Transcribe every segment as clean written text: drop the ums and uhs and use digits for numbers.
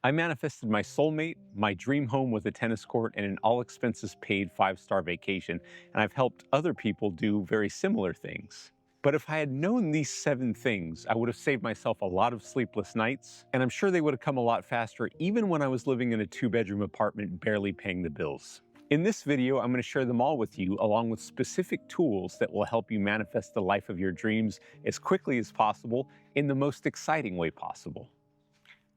I manifested my soulmate, my dream home with a tennis court, and an all-expenses-paid five-star vacation, and I've helped other people do very similar things. But if I had known these 7 things, I would have saved myself a lot of sleepless nights, and I'm sure they would have come a lot faster even when I was living in a 2-bedroom apartment barely paying the bills. In this video, I'm going to share them all with you, along with specific tools that will help you manifest the life of your dreams as quickly as possible in the most exciting way possible.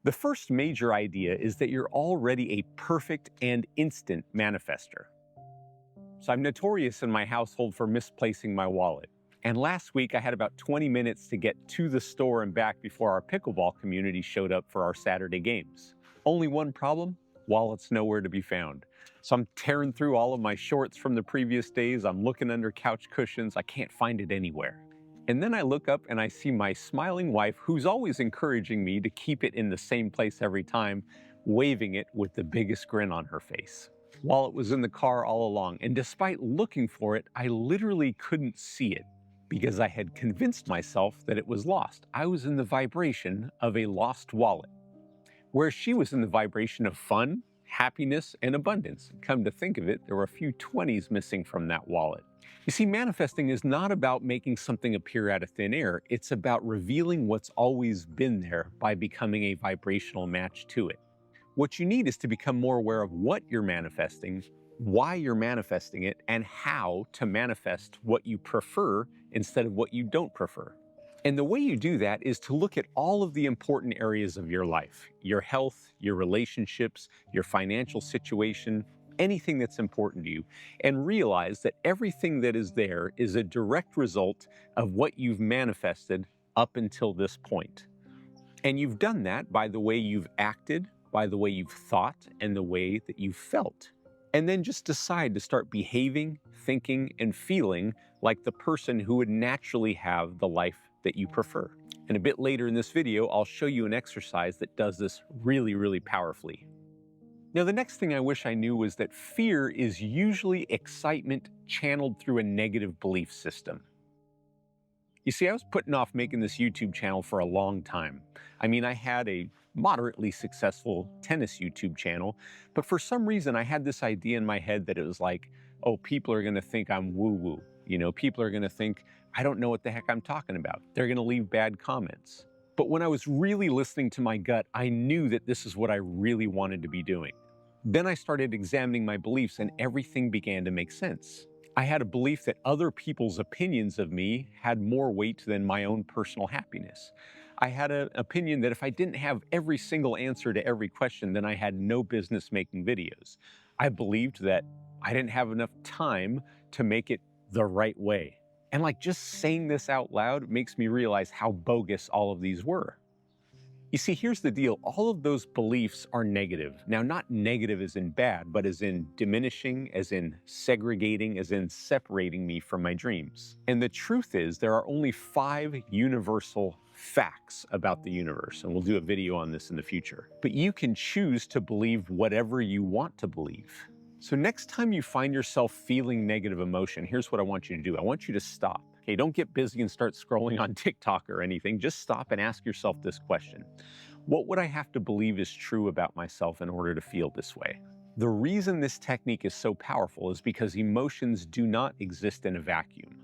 The first major idea is that you're already a perfect and instant manifestor. So I'm notorious in my household for misplacing my wallet. And last week I had about 20 minutes to get to the store and back before our pickleball community showed up for our Saturday games. Only one problem: wallet's nowhere to be found. So I'm tearing through all of my shorts from the previous days. I'm looking under couch cushions. I can't find it anywhere. And then I look up and I see my smiling wife, who's always encouraging me to keep it in the same place every time, waving it with the biggest grin on her face. Wallet was in the car all along, and despite looking for it, I literally couldn't see it because I had convinced myself that it was lost. I was in the vibration of a lost wallet, where she was in the vibration of fun, happiness, and abundance. Come to think of it, there were a few 20s missing from that wallet. You see, manifesting is not about making something appear out of thin air. It's about revealing what's always been there by becoming a vibrational match to it. What you need is to become more aware of what you're manifesting, why you're manifesting it, and how to manifest what you prefer instead of what you don't prefer. And the way you do that is to look at all of the important areas of your life: your health, your relationships, your financial situation, anything that's important to you, and realize that everything that is there is a direct result of what you've manifested up until this point. And you've done that by the way you've acted, by the way you've thought, and the way that you've felt. And then just decide to start behaving, thinking, and feeling like the person who would naturally have the life that you prefer. And a bit later in this video, I'll show you an exercise that does this really, really powerfully. Now, the next thing I wish I knew was that fear is usually excitement channeled through a negative belief system. You see, I was putting off making this YouTube channel for a long time. I mean, I had a moderately successful tennis YouTube channel, but for some reason I had this idea in my head that it was like, oh, people are going to think I'm woo-woo. You know, people are going to think I don't know what the heck I'm talking about. They're going to leave bad comments. But when I was really listening to my gut, I knew that this is what I really wanted to be doing. Then I started examining my beliefs and everything began to make sense. I had a belief that other people's opinions of me had more weight than my own personal happiness. I had an opinion that if I didn't have every single answer to every question, then I had no business making videos. I believed that I didn't have enough time to make it the right way. And like, just saying this out loud makes me realize how bogus all of these were. You see, here's the deal. All of those beliefs are negative. Now, not negative as in bad, but as in diminishing, as in segregating, as in separating me from my dreams. And the truth is, there are only 5 universal facts about the universe, and we'll do a video on this in the future. But you can choose to believe whatever you want to believe. So next time you find yourself feeling negative emotion, here's what I want you to do. I want you to stop. Okay, don't get busy and start scrolling on TikTok or anything. Just stop and ask yourself this question. What would I have to believe is true about myself in order to feel this way? The reason this technique is so powerful is because emotions do not exist in a vacuum.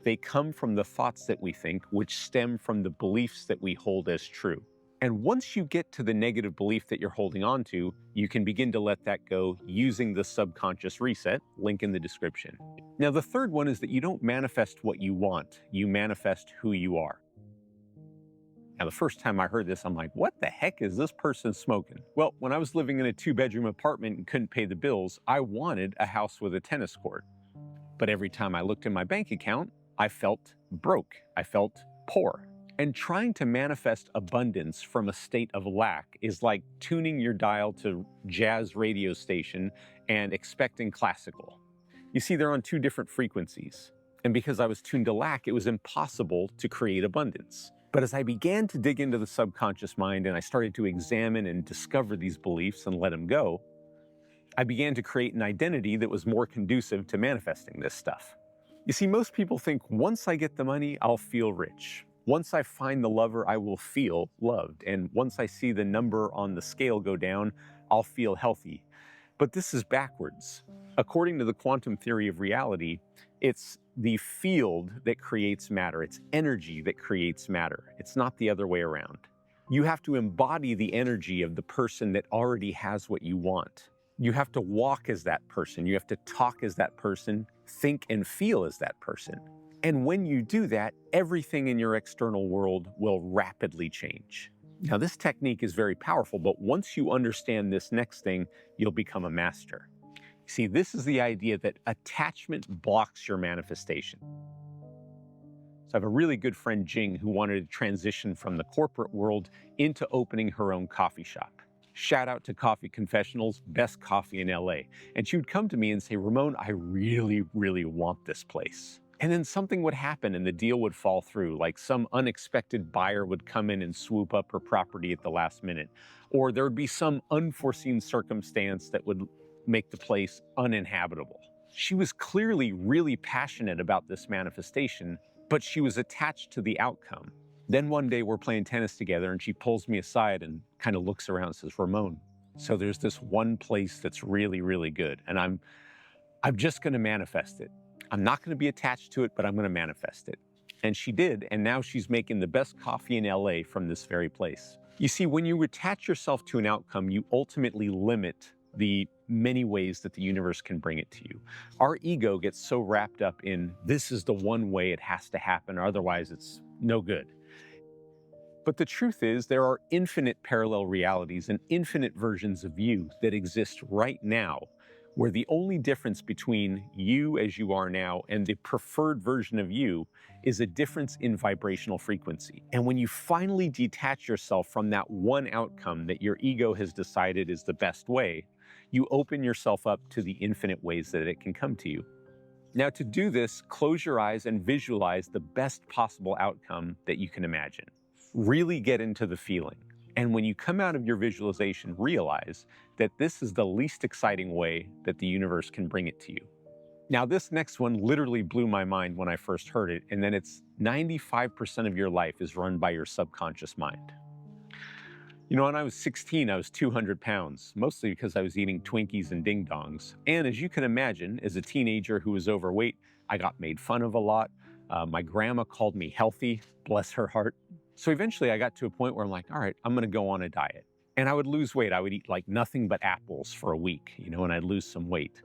They come from the thoughts that we think, which stem from the beliefs that we hold as true. And once you get to the negative belief that you're holding on to, you can begin to let that go using the subconscious reset, link in the description. Now, the third one is that you don't manifest what you want, you manifest who you are. Now, the first time I heard this, I'm like, what the heck is this person smoking? Well, when I was living in a 2-bedroom apartment and couldn't pay the bills, I wanted a house with a tennis court. But every time I looked in my bank account, I felt broke, I felt poor. And trying to manifest abundance from a state of lack is like tuning your dial to jazz radio station and expecting classical. You see, they're on 2 different frequencies. And because I was tuned to lack, it was impossible to create abundance. But as I began to dig into the subconscious mind and I started to examine and discover these beliefs and let them go, I began to create an identity that was more conducive to manifesting this stuff. You see, most people think once I get the money, I'll feel rich. Once I find the lover, I will feel loved. And once I see the number on the scale go down, I'll feel healthy. But this is backwards. According to the quantum theory of reality, it's the field that creates matter. It's energy that creates matter. It's not the other way around. You have to embody the energy of the person that already has what you want. You have to walk as that person. You have to talk as that person, think and feel as that person. And when you do that, everything in your external world will rapidly change. Now, this technique is very powerful, but once you understand this next thing, you'll become a master. See, this is the idea that attachment blocks your manifestation. So I have a really good friend, Jing, who wanted to transition from the corporate world into opening her own coffee shop. Shout out to Coffee Confessionals, best coffee in LA. And she would come to me and say, Ramon, I really, really want this place. And then something would happen and the deal would fall through, like some unexpected buyer would come in and swoop up her property at the last minute. Or there would be some unforeseen circumstance that would make the place uninhabitable. She was clearly really passionate about this manifestation, but she was attached to the outcome. Then one day we're playing tennis together and she pulls me aside and kind of looks around and says, Ramon, so there's this one place that's really, really good. And I'm just going to manifest it. I'm not going to be attached to it, but I'm going to manifest it. And she did. And now she's making the best coffee in LA from this very place. You see, when you attach yourself to an outcome, you ultimately limit the many ways that the universe can bring it to you. Our ego gets so wrapped up in this is the one way it has to happen, or otherwise it's no good. But the truth is there are infinite parallel realities and infinite versions of you that exist right now, where the only difference between you as you are now and the preferred version of you is a difference in vibrational frequency. And when you finally detach yourself from that one outcome that your ego has decided is the best way, you open yourself up to the infinite ways that it can come to you. Now, to do this, close your eyes and visualize the best possible outcome that you can imagine. Really get into the feeling. And when you come out of your visualization, realize that this is the least exciting way that the universe can bring it to you. Now, this next one literally blew my mind when I first heard it, and then it's 95% of your life is run by your subconscious mind. You know, when I was 16, I was 200 pounds, mostly because I was eating Twinkies and Ding Dongs. And as you can imagine, as a teenager who was overweight, I got made fun of a lot. My grandma called me healthy, bless her heart. So eventually I got to a point where I'm like, all right, I'm going to go on a diet. And I would lose weight. I would eat like nothing but apples for a week, you know, and I'd lose some weight.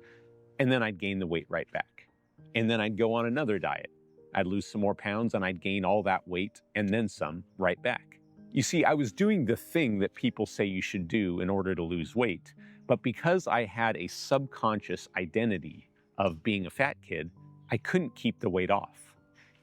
And then I'd gain the weight right back. And then I'd go on another diet. I'd lose some more pounds and I'd gain all that weight and then some right back. You see, I was doing the thing that people say you should do in order to lose weight. But because I had a subconscious identity of being a fat kid, I couldn't keep the weight off.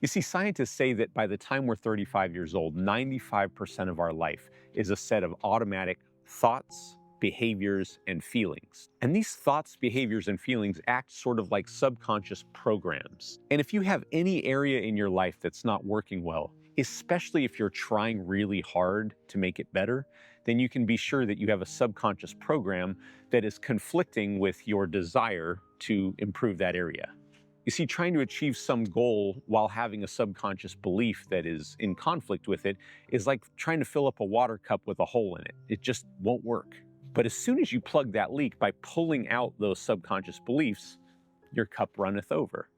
You see, scientists say that by the time we're 35 years old, 95% of our life is a set of automatic thoughts, behaviors, and feelings. And these thoughts, behaviors, and feelings act sort of like subconscious programs. And if you have any area in your life that's not working well, especially if you're trying really hard to make it better, then you can be sure that you have a subconscious program that is conflicting with your desire to improve that area. You see, trying to achieve some goal while having a subconscious belief that is in conflict with it is like trying to fill up a water cup with a hole in it. It just won't work. But as soon as you plug that leak by pulling out those subconscious beliefs, your cup runneth over.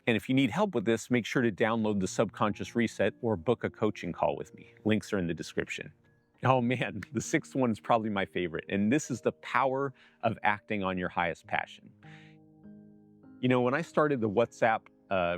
And if you need help with this, make sure to download the Subconscious Reset or book a coaching call with me. Links are in the description. Oh man, the sixth one is probably my favorite, and this is the power of acting on your highest passion. You know, when I started the WhatsApp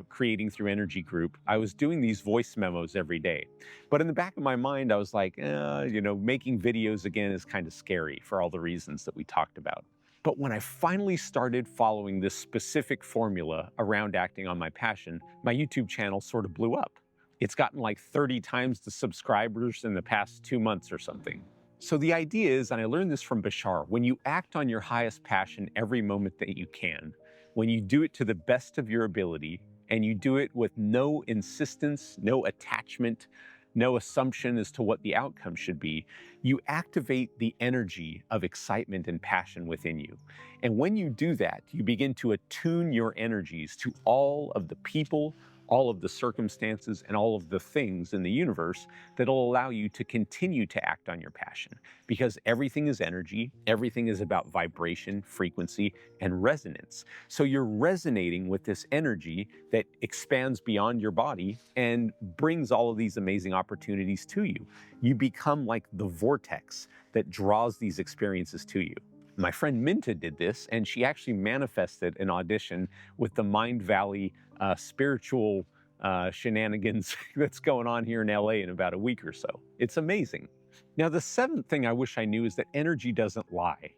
Creating Through Energy group, I was doing these voice memos every day. But in the back of my mind, I was like, you know, making videos again is kind of scary for all the reasons that we talked about. But when I finally started following this specific formula around acting on my passion, my YouTube channel sort of blew up. It's gotten like 30 times the subscribers in the past 2 months or something. So the idea is, and I learned this from Bashar, when you act on your highest passion every moment that you can, when you do it to the best of your ability, and you do it with no insistence, no attachment, no assumption as to what the outcome should be, you activate the energy of excitement and passion within you. And when you do that, you begin to attune your energies to all of the people, all of the circumstances and all of the things in the universe that'll allow you to continue to act on your passion. Because everything is energy, everything is about vibration, frequency, and resonance. So you're resonating with this energy that expands beyond your body and brings all of these amazing opportunities to you. You become like the vortex that draws these experiences to you. My friend Minta did this, and she actually manifested an audition with the Mind Valley spiritual shenanigans that's going on here in LA in about a week or so. It's amazing. Now, the seventh thing I wish I knew is that energy doesn't lie.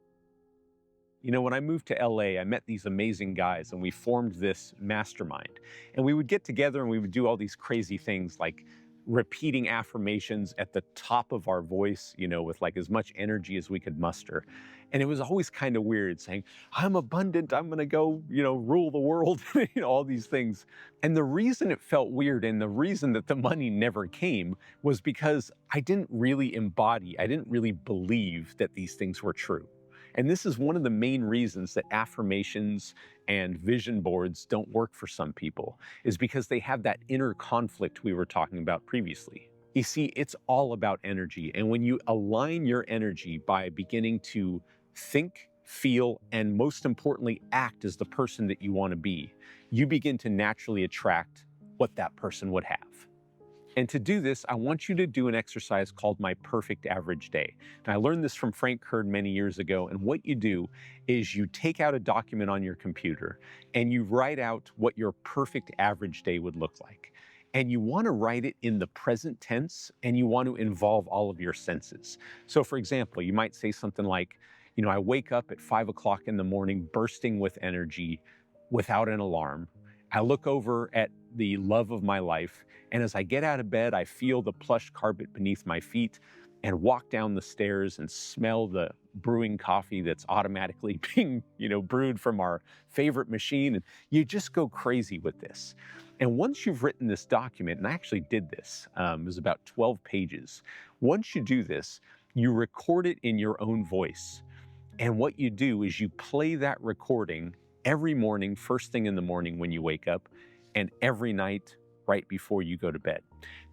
You know, when I moved to LA, I met these amazing guys and we formed this mastermind. And we would get together and we would do all these crazy things like repeating affirmations at the top of our voice, you know, with like as much energy as we could muster. And it was always kind of weird saying, I'm abundant, I'm gonna go, you know, rule the world, you know, all these things. And the reason it felt weird and the reason that the money never came was because I didn't really embody, I didn't really believe that these things were true. And this is one of the main reasons that affirmations and vision boards don't work for some people, is because they have that inner conflict we were talking about previously. You see, it's all about energy. And when you align your energy by beginning to think, feel, and most importantly, act as the person that you want to be, you begin to naturally attract what that person would have. And to do this, I want you to do an exercise called My Perfect Average Day. And I learned this from Frank Kern many years ago. And what you do is you take out a document on your computer and you write out what your perfect average day would look like. And you want to write it in the present tense and you want to involve all of your senses. So for example, you might say something like, you know, I wake up at 5 o'clock in the morning bursting with energy without an alarm. I look over at the love of my life, and as I get out of bed, I feel the plush carpet beneath my feet and walk down the stairs and smell the brewing coffee that's automatically being, you know, brewed from our favorite machine. And you just go crazy with this. And once you've written this document, and I actually did this, it was about 12 pages. Once you do this, you record it in your own voice. And what you do is you play that recording every morning, first thing in the morning when you wake up, and every night right before you go to bed.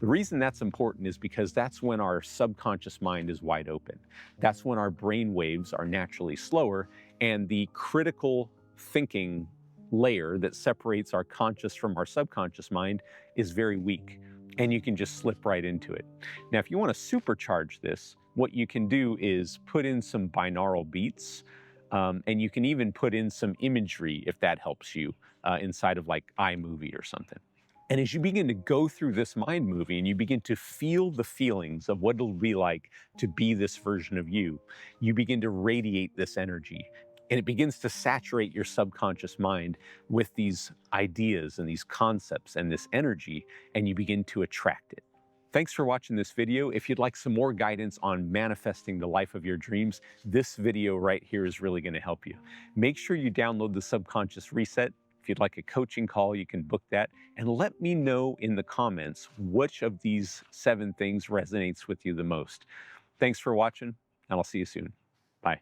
The reason that's important is because that's when our subconscious mind is wide open. That's when our brain waves are naturally slower, and the critical thinking layer that separates our conscious from our subconscious mind is very weak, and you can just slip right into it. Now, if you want to supercharge this, what you can do is put in some binaural beats, and you can even put in some imagery if that helps you inside of like iMovie or something. And as you begin to go through this mind movie and you begin to feel the feelings of what it'll be like to be this version of you, you begin to radiate this energy. And it begins to saturate your subconscious mind with these ideas and these concepts and this energy, and you begin to attract it. Thanks for watching this video. If you'd like some more guidance on manifesting the life of your dreams, this video right here is really going to help you. Make sure you download the Subconscious Reset. If you'd like a coaching call, you can book that. And let me know in the comments which of these 7 things resonates with you the most. Thanks for watching, and I'll see you soon. Bye.